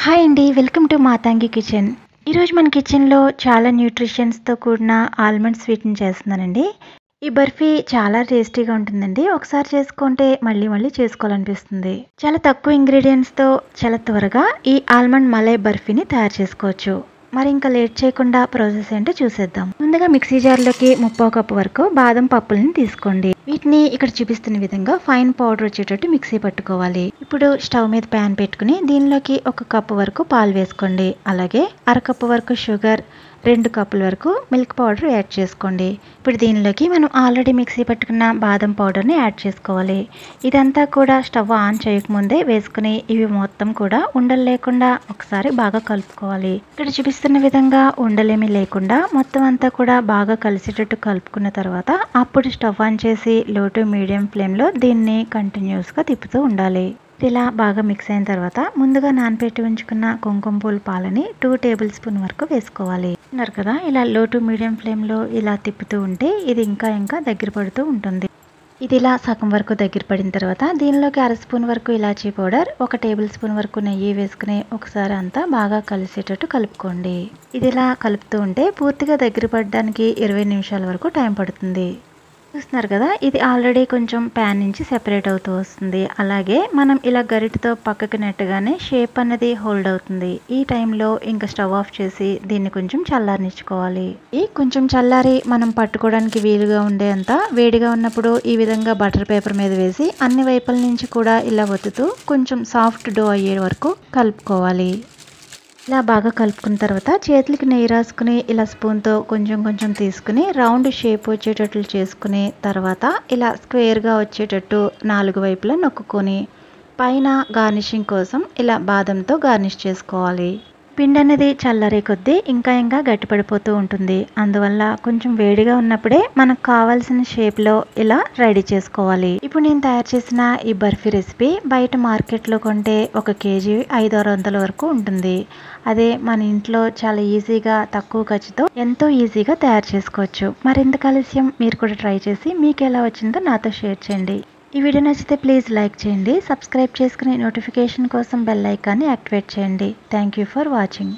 Hi అండి. Welcome to Matangi kitchen. ఈరోజు మన కిచెన్‌లో చాలా న్యూట్రిషన్స్‌తో కూడిన ఆల్మండ్ స్వీట్‌ని చేస్తున్నానండి. ఈ బర్ఫీ చాలా టేస్టీగా ఉంటుందండి. ఒకసారి చేసుకుంటే మళ్ళీ మళ్ళీ చేసుకోవాలనిపిస్తుంది. చాలా తక్కువ ఇంగ్రీడియెంట్స్‌తో చాలా త్వరగా ఈ ఆల్మండ్ మలై బర్ఫీని తయారు చేసుకోవచ్చు. మరి ఇంకా లేట్ చేయకుండా ప్రాసెస్ ఏంటో చూసేద్దాం. ముందుగా మిక్సీ జార్‌లోకి ముప్పావు కప్పు వరకు బాదం పప్పులను తీసుకోండి. వీటిని ఇక్కడ చూపిస్తున్న విధంగా ఫైన్ పౌడర్ వచ్చేటట్టు మిక్సీ పట్టుకోవాలి. ఇప్పుడు స్టవ్ మీద ప్యాన్ పెట్టుకుని దీనిలోకి 1 కప్పు వరకు పాలు వేసుకోండి. అలాగే అరకప్పు వరకు షుగర్, 2 కప్పుల వరకు మిల్క్ పౌడర్ యాడ్ చేసుకోండి. ఇప్పుడు దీనిలోకి మనం ఆల్రెడీ మిక్సీ పట్టుకున్న బాదం పౌడర్ని యాడ్ చేసుకోవాలి. ఇదంతా కూడా స్టవ్ ఆన్ చేయకముందే వేసుకుని ఇవి మొత్తం కూడా ఉండలు లేకుండా ఒకసారి బాగా కలుపుకోవాలి. ఇక్కడ చూపిస్తున్న విధంగా ఉండలేమీ లేకుండా మొత్తం అంతా కూడా బాగా కలిసేటట్టు కలుపుకున్న తర్వాత అప్పుడు స్టవ్ ఆన్ చేసి లో టు మీడియం ఫ్లేమ్లో దీన్ని కంటిన్యూస్గా తిప్పుతూ ఉండాలి. ఇలా బాగా మిక్స్ అయిన తర్వాత ముందుగా నానబెట్టి ఉంచుకున్న కుంకుమ పువ్వుల పాలని 2 టేబుల్ స్పూన్ వరకు వేసుకోవాలి. అన్నారు కదా, ఇలా లో టు మీడియం ఫ్లేమ్లో ఇలా తిప్పుతూ ఉంటే ఇది ఇంకా దగ్గర పడుతూ ఉంటుంది. ఇది ఇలా సగం వరకు దగ్గర పడిన తర్వాత దీనిలోకి 1/2 స్పూన్ వరకు ఇలాచీ పౌడర్, 1 టేబుల్ స్పూన్ వరకు నెయ్యి వేసుకుని ఒకసారి అంతా బాగా కలిసేటట్టు కలుపుకోండి. ఇది ఇలా కలుపుతూ ఉంటే పూర్తిగా దగ్గర పడడానికి 20 నిమిషాల వరకు టైం పడుతుంది. చూస్తున్నారు కదా, ఇది ఆల్రెడీ కొంచెం ప్యాన్ నుంచి సెపరేట్ అవుతూ వస్తుంది. అలాగే మనం ఇలా గరిటతో పక్కకి నెట్టగానే షేప్ అనేది హోల్డ్ అవుతుంది. ఈ టైంలో ఇంకా స్టవ్ ఆఫ్ చేసి దీన్ని కొంచెం చల్లారనిచ్చుకోవాలి. ఈ కొంచెం చల్లారి మనం పట్టుకోవడానికి వీలుగా ఉండేంత వేడిగా ఉన్నప్పుడు ఈ విధంగా బటర్ పేపర్ మీద వేసి అన్ని వైపుల నుంచి కూడా ఇలా ఒత్తుతూ కొంచెం సాఫ్ట్ డో అయ్యే వరకు కలుపుకోవాలి. ఇలా బాగా కలుపుకున్న తర్వాత చేతులకి నెయ్యి రాసుకుని ఇలా స్పూన్తో కొంచెం తీసుకుని రౌండ్ షేప్ వచ్చేటట్లు చేసుకుని తర్వాత ఇలా స్క్వేర్గా వచ్చేటట్టు 4 వైపులా నొక్కుకొని పైన గార్నిషింగ్ కోసం ఇలా బాదంతో గార్నిష్ చేసుకోవాలి. పిండి అనేది చల్లారే కొద్దీ ఇంకా గట్టిపడిపోతూ ఉంటుంది. అందువల్ల కొంచెం వేడిగా ఉన్నప్పుడే మనకు కావాల్సిన షేప్లో ఇలా రెడీ చేసుకోవాలి. ఇప్పుడు నేను తయారు చేసిన ఈ బర్ఫీ రెసిపీ బయట మార్కెట్లో కొంటే 1 కేజీ 500-600 వరకు ఉంటుంది. అదే మన ఇంట్లో చాలా ఈజీగా తక్కువ ఖర్చుతో ఎంతో ఈజీగా తయారు చేసుకోవచ్చు. మరింత ఆలస్యం, మీరు కూడా ట్రై చేసి మీకు ఎలా వచ్చిందో నాతో షేర్ చేయండి. ఈ వీడియో నచ్చితే ప్లీజ్ లైక్ చేయండి. సబ్స్క్రైబ్ చేసుకుని నోటిఫికేషన్ కోసం బెల్ ఐకాన్ని యాక్టివేట్ చేయండి. Thank you for watching.